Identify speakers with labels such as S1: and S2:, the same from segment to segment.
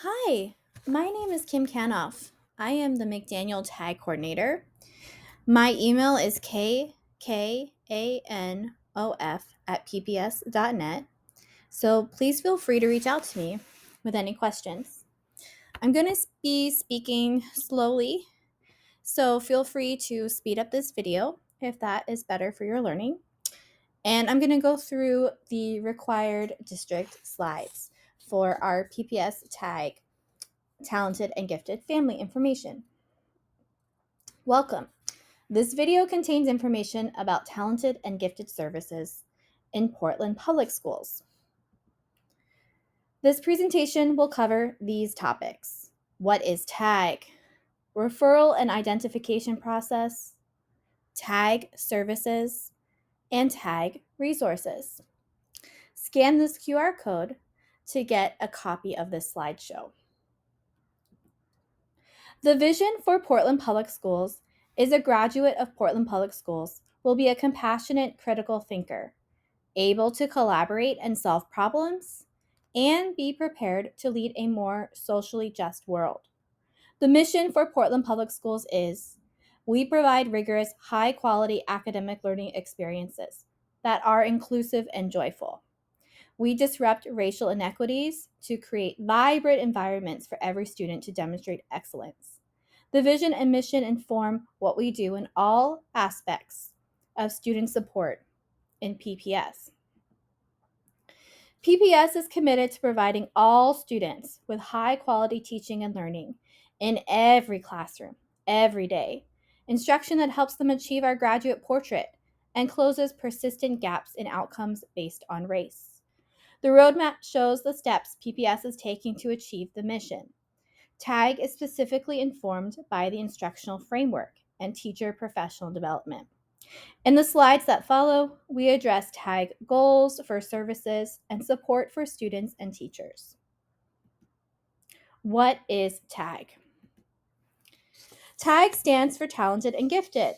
S1: Hi, my name is Kim Canoff. I am the McDaniel Tag Coordinator. My email is kkanof@pps.net, so please feel free to reach out to me with any questions. I'm going to be speaking slowly, so feel free to speed up this video if that is better for your learning. And I'm going to go through the required district slides for our PPS tag talented and gifted family information. Welcome. This video contains information about talented and gifted services in Portland Public Schools. This presentation will cover these topics. What is TAG? Referral and identification process, TAG services, and TAG resources. Scan this QR code to get a copy of this slideshow. The vision for Portland Public Schools is a graduate of Portland Public Schools will be a compassionate, critical thinker, able to collaborate and solve problems, and be prepared to lead a more socially just world. The mission for Portland Public Schools is we provide rigorous, high-quality academic learning experiences that are inclusive and joyful. We disrupt racial inequities to create vibrant environments for every student to demonstrate excellence. The vision and mission inform what we do in all aspects of student support in PPS. PPS is committed to providing all students with high-quality teaching and learning in every classroom, every day. Instruction that helps them achieve our graduate portrait and closes persistent gaps in outcomes based on race. The roadmap shows the steps PPS is taking to achieve the mission. TAG is specifically informed by the instructional framework and teacher professional development. In the slides that follow, we address TAG goals for services and support for students and teachers. What is TAG? TAG stands for talented and gifted.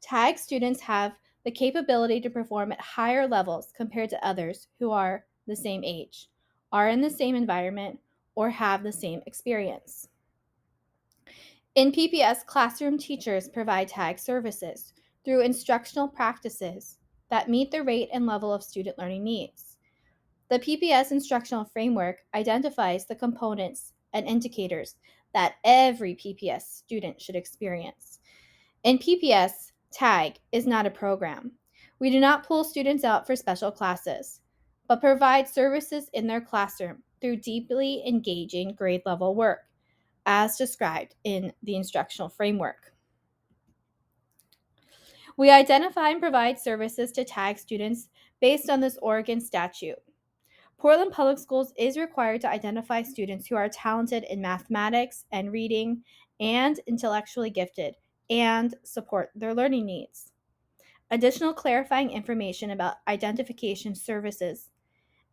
S1: TAG students have the capability to perform at higher levels compared to others who are the same age, are in the same environment, or have the same experience. In PPS, classroom teachers provide TAG services through instructional practices that meet the rate and level of student learning needs. The PPS instructional framework identifies the components and indicators that every PPS student should experience. In PPS, TAG is not a program. We do not pull students out for special classes, but provide services in their classroom through deeply engaging grade level work, as described in the instructional framework. We identify and provide services to TAG students based on this Oregon statute. Portland Public Schools is required to identify students who are talented in mathematics and reading and intellectually gifted and support their learning needs. Additional clarifying information about identification services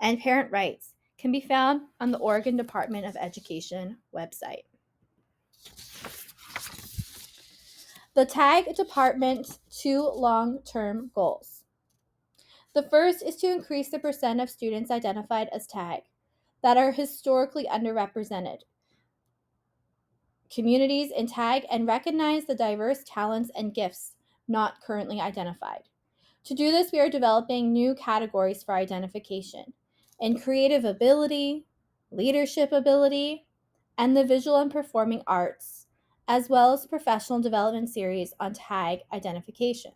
S1: and parent rights can be found on the Oregon Department of Education website. The TAG Department's two long-term goals. The first is to increase the percent of students identified as TAG that are historically underrepresented communities in TAG and recognize the diverse talents and gifts not currently identified. To do this, we are developing new categories for identification in creative ability, leadership ability, and the visual and performing arts, as well as a professional development series on TAG identification.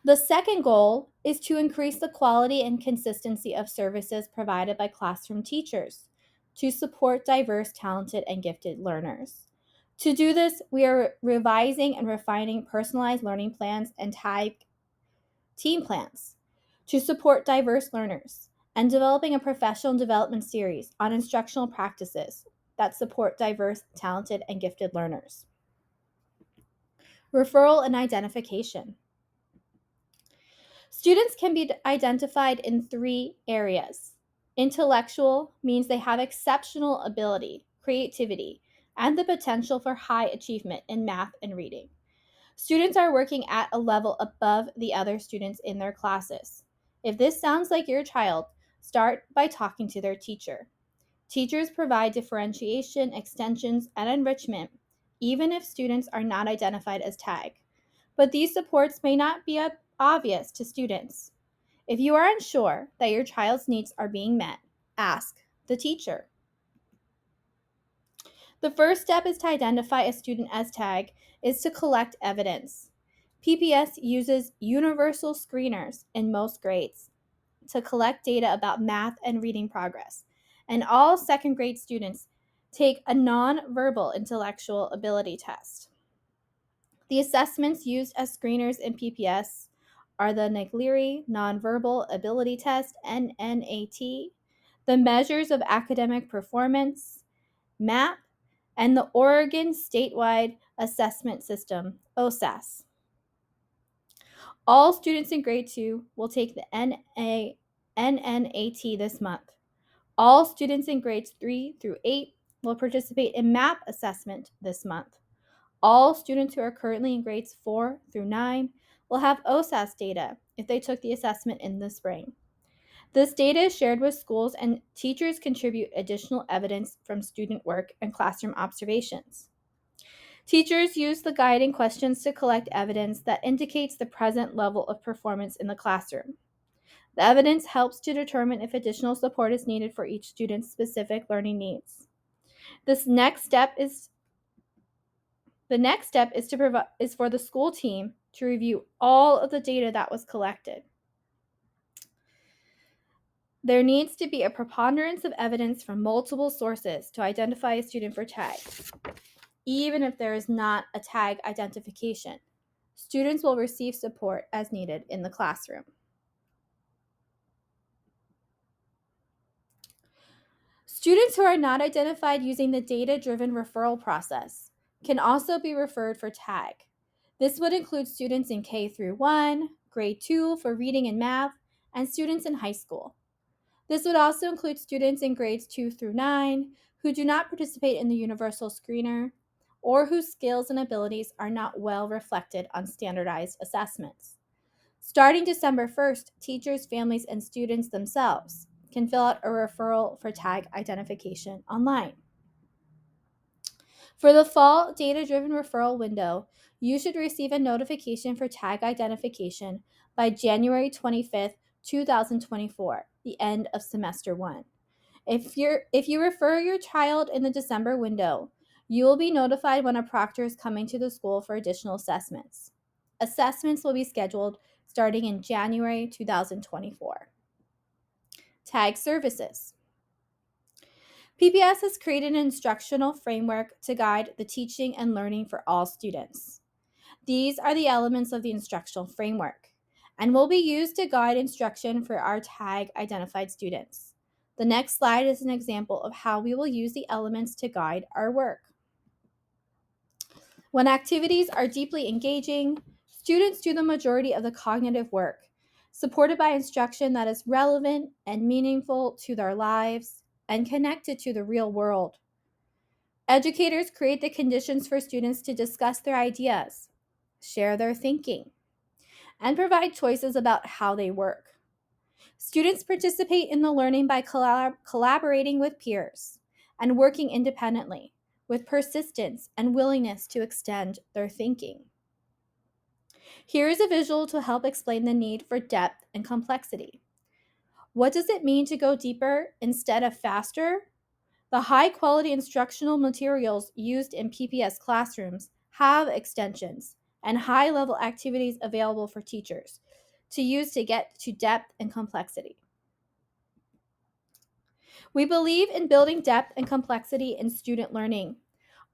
S1: The second goal is to increase the quality and consistency of services provided by classroom teachers to support diverse, talented, and gifted learners. To do this, we are revising and refining personalized learning plans and TAG team plans to support diverse learners and developing a professional development series on instructional practices that support diverse, talented, and gifted learners. Referral and identification. Students can be identified in three areas. Intellectual means they have exceptional ability, creativity, and the potential for high achievement in math and reading. Students are working at a level above the other students in their classes. If this sounds like your child, start by talking to their teacher. Teachers provide differentiation, extensions, and enrichment, even if students are not identified as TAG. But these supports may not be obvious to students. If you are unsure that your child's needs are being met, ask the teacher. The first step is to identify a student as TAG is to collect evidence. PPS uses universal screeners in most grades to collect data about math and reading progress, and all second grade students take a nonverbal intellectual ability test. The assessments used as screeners in PPS are the Naglieri Nonverbal Ability Test, NNAT, the Measures of Academic Performance, MAP, and the Oregon Statewide Assessment System, OSAS. All students in grade 2 will take the NNAT this month. All students in grades 3 through 8 will participate in MAP assessment this month. All students who are currently in grades 4 through 9 will have OSAS data if they took the assessment in the spring. This data is shared with schools, and teachers contribute additional evidence from student work and classroom observations. Teachers use the guiding questions to collect evidence that indicates the present level of performance in the classroom. The evidence helps to determine if additional support is needed for each student's specific learning needs. The next step is for the school team to review all of the data that was collected. There needs to be a preponderance of evidence from multiple sources to identify a student for TAG. Even if there is not a TAG identification, students will receive support as needed in the classroom. Students who are not identified using the data-driven referral process can also be referred for TAG. This would include students in K through 1, grade 2 for reading and math, and students in high school. This would also include students in grades 2 through 9 who do not participate in the universal screener or whose skills and abilities are not well reflected on standardized assessments. Starting December 1st, teachers, families, and students themselves can fill out a referral for TAG identification online. For the fall data-driven referral window, you should receive a notification for TAG identification by January 25th, 2024, the end of semester 1. If you refer your child in the December window, you will be notified when a proctor is coming to the school for additional assessments. Assessments will be scheduled starting in January 2024. TAG services. PPS has created an instructional framework to guide the teaching and learning for all students. These are the elements of the instructional framework and will be used to guide instruction for our TAG identified students. The next slide is an example of how we will use the elements to guide our work. When activities are deeply engaging, students do the majority of the cognitive work, supported by instruction that is relevant and meaningful to their lives and connected to the real world. Educators create the conditions for students to discuss their ideas, share their thinking, and provide choices about how they work. Students participate in the learning by collaborating with peers and working independently with persistence and willingness to extend their thinking. Here is a visual to help explain the need for depth and complexity. What does it mean to go deeper instead of faster? The high-quality instructional materials used in PPS classrooms have extensions and high-level activities available for teachers to use to get to depth and complexity. We believe in building depth and complexity in student learning.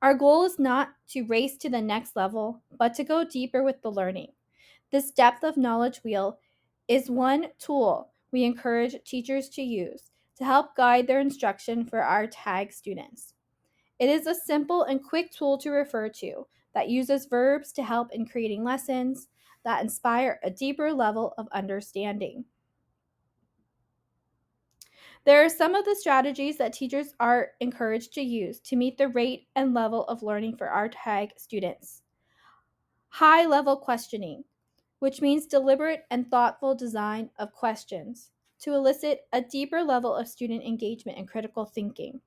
S1: Our goal is not to race to the next level, but to go deeper with the learning. This depth of knowledge wheel is one tool we encourage teachers to use to help guide their instruction for our TAG students. It is a simple and quick tool to refer to that uses verbs to help in creating lessons that inspire a deeper level of understanding. There are some of the strategies that teachers are encouraged to use to meet the rate and level of learning for our TAG students. High-level questioning, which means deliberate and thoughtful design of questions to elicit a deeper level of student engagement and critical thinking.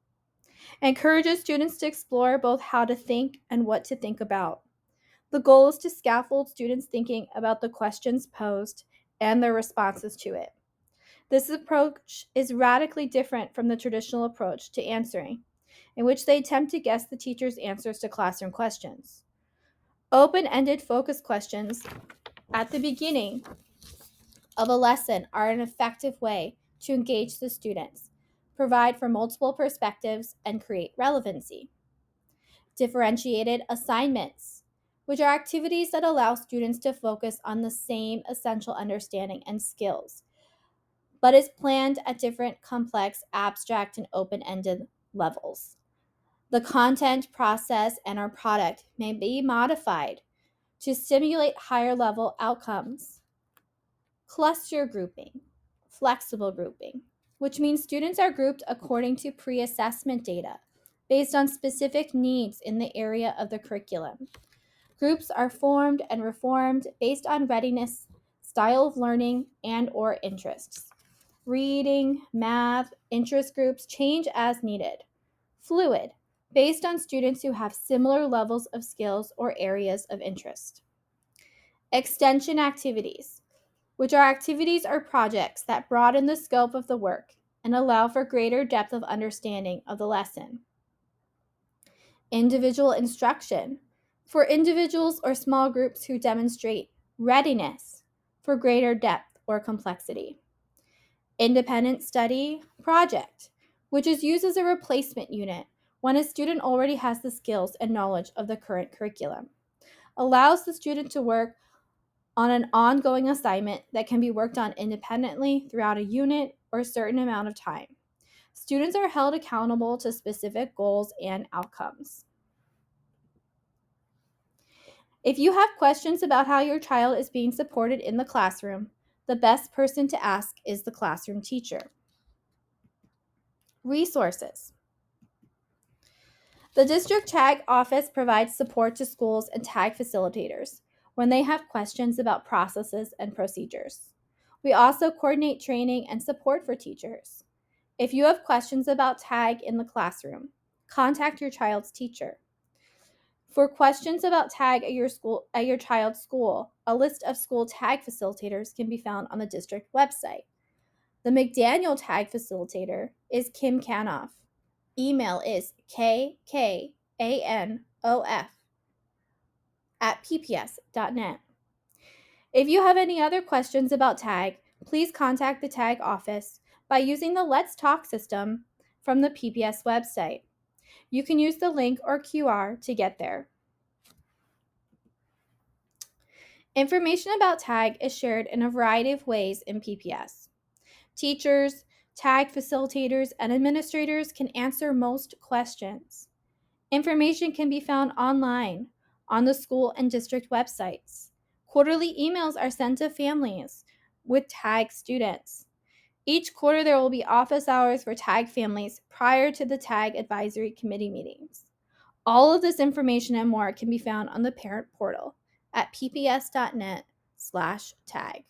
S1: Encourages students to explore both how to think and what to think about. The goal is to scaffold students' thinking about the questions posed and their responses to it. This approach is radically different from the traditional approach to answering, in which they attempt to guess the teacher's answers to classroom questions. Open-ended focus questions at the beginning of a lesson are an effective way to engage the students, provide for multiple perspectives, and create relevancy. Differentiated assignments, which are activities that allow students to focus on the same essential understanding and skills, but is planned at different complex, abstract, and open-ended levels. The content, process, and our product may be modified to stimulate higher level outcomes. Cluster grouping, flexible grouping, which means students are grouped according to pre-assessment data based on specific needs in the area of the curriculum. Groups are formed and reformed based on readiness, style of learning, and/or interests. Reading, math, interest groups change as needed. Fluid, based on students who have similar levels of skills or areas of interest. Extension activities, which are activities or projects that broaden the scope of the work and allow for greater depth of understanding of the lesson. Individual instruction, for individuals or small groups who demonstrate readiness for greater depth or complexity. Independent study project, which is used as a replacement unit when a student already has the skills and knowledge of the current curriculum. Allows the student to work on an ongoing assignment that can be worked on independently throughout a unit or a certain amount of time. Students are held accountable to specific goals and outcomes. If you have questions about how your child is being supported in the classroom, the best person to ask is the classroom teacher. Resources. The district TAG office provides support to schools and TAG facilitators when they have questions about processes and procedures. We also coordinate training and support for teachers. If you have questions about TAG in the classroom, contact your child's teacher. For questions about TAG at your child's school, a list of school TAG facilitators can be found on the district website. The McDaniel TAG facilitator is Kim Canoff. Email is kkanof@pps.net. If you have any other questions about TAG, please contact the TAG office by using the Let's Talk system from the PPS website. You can use the link or QR to get there. Information about TAG is shared in a variety of ways in PPS. Teachers, TAG facilitators, and administrators can answer most questions. Information can be found online on the school and district websites. Quarterly emails are sent to families with TAG students. Each quarter, there will be office hours for TAG families prior to the TAG advisory committee meetings. All of this information and more can be found on the parent portal at pps.net/tag.